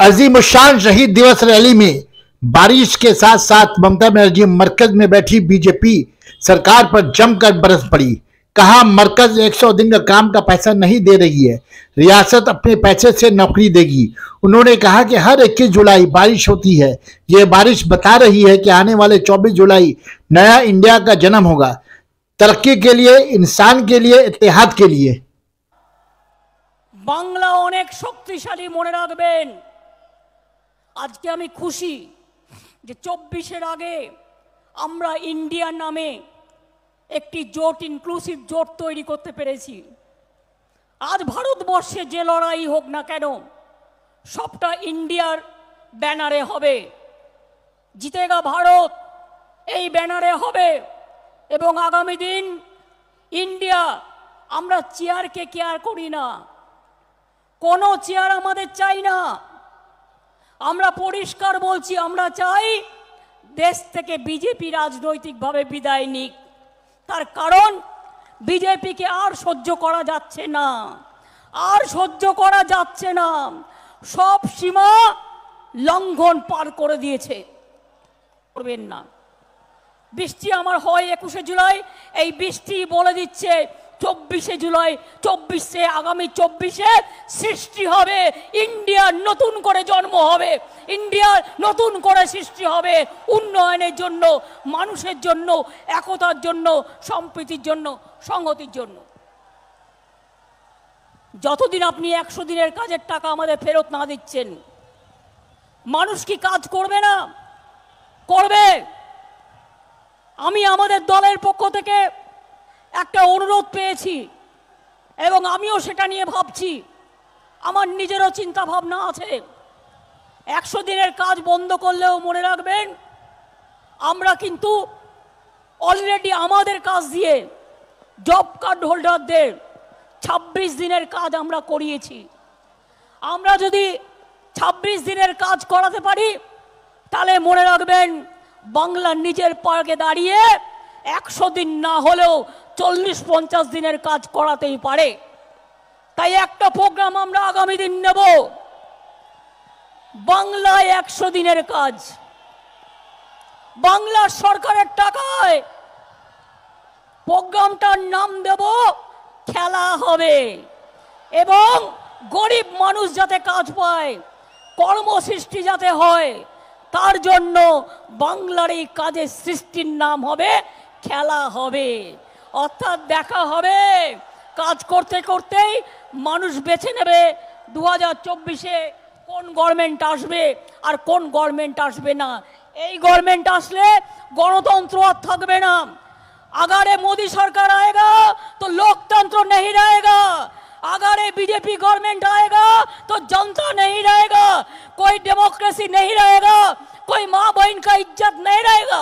अजीमुशान शहीद दिवस रैली में बारिश के साथ साथ ममता बनर्जी मरकज में बैठी बीजेपी सरकार पर जमकर बरस पड़ी। कहा, मरकज 100 दिन का काम का पैसा नहीं दे रही है, रियासत अपने पैसे से नौकरी देगी। उन्होंने कहा कि हर 21 जुलाई बारिश होती है, यह बारिश बता रही है कि आने वाले 24 जुलाई नया इंडिया का जन्म होगा, तरक्की के लिए, इंसान के लिए, इत्तेहाद के लिए। बांग्ला अनेक शक्तिशाली मने राखबेन। आज के आमी खुशी जे 24 आगे आमरा इंडिया नामे একটি জোট ইনক্লুসিভ জোট তৈরি করতে পেরেছি। আজ ভারতবর্ষে যে লড়াই হোক না কেন সবটা ইন্ডিয়ার ব্যানারে হবে। জিতেগা ভারত এই ব্যানারে হবে এবং আগামী দিন ইন্ডিয়া, আমরা চেয়ারকে কেয়ার করি না, কোনো চেয়ার আমাদের চাই না। আমরা পরিষ্কার বলছি, আমরা চাই দেশ থেকে বিজেপি রাজনৈতিকভাবে বিদায় নিক। তার কারণ বিজেপিকে আর সহ্য করা যাচ্ছে না, আর সহ্য করা যাচ্ছে না। সব সীমা লঙ্ঘন পার করে দিয়েছে। করবেন না। বৃষ্টি আমার হয় 21 জুলাই, এই বৃষ্টি বলে দিচ্ছে 24 জুলাই, 24 আগামী 24 সৃষ্টি হবে, ইন্ডিয়ার নতুন করে জন্ম হবে, ইন্ডিয়ার নতুন করে সৃষ্টি হবে, উন্নয়নের জন্য, মানুষের জন্য, একতার জন্য, সম্প্রীতির জন্য, সংহতির জন্য। যতদিন আপনি 100 দিনের কাজের টাকা আমাদের ফেরত না দিচ্ছেন, মানুষ কি কাজ করবে না? করবে। আমি আমাদের দলের পক্ষ থেকে একটা অনুরোধ পেয়েছি এবং আমিও সেটা নিয়ে ভাবছি, আমার নিজেরও চিন্তা ভাবনা আছে। 100 দিনের কাজ বন্ধ করলেও মনে রাখবেন, আমরা কিন্তু অলরেডি আমাদের কাজ দিয়ে জব কার্ড হোল্ডারদের 26 দিনের কাজ আমরা করিয়েছি। আমরা যদি 26 দিনের কাজ করাতে পারি তাহলে মনে রাখবেন বাংলা নিজের পায়ে দাঁড়িয়ে 100 দিন না হলেও 40-50 দিনের কাজ করাতেই পারে। তাই একটা প্রোগ্রাম আমরা আগামী দিন নেব, বাংলায় 100 দিনের কাজ, বাংলা সরকারের টাকায়। প্রোগ্রামটার নাম দেব খেলা হবে এবং গরিব মানুষ যাতে কাজ পায়, কর্মসৃষ্টি যাতে হয়, তার জন্য বাংলার এই কাজের সৃষ্টির নাম হবে খেলা হবে। অর্থাৎ দেখা হবে কাজ করতে করতেই মানুষ বেছে নেবে 2024-এ কোন গভর্নমেন্ট আসবে আর কোন গভর্নমেন্ট আসবে না। এই গভর্নমেন্ট আসলে গণতন্ত্র আর থাকবে না। अगर ये मोदी सरकार आएगा तो लोकतंत्र नहीं रहेगा, अगर ये बीजेपी गवर्नमेंट आएगा तो जनता नहीं रहेगा, कोई डेमोक्रेसी नहीं रहेगा, कोई माँ बहन का इज्जत नहीं रहेगा।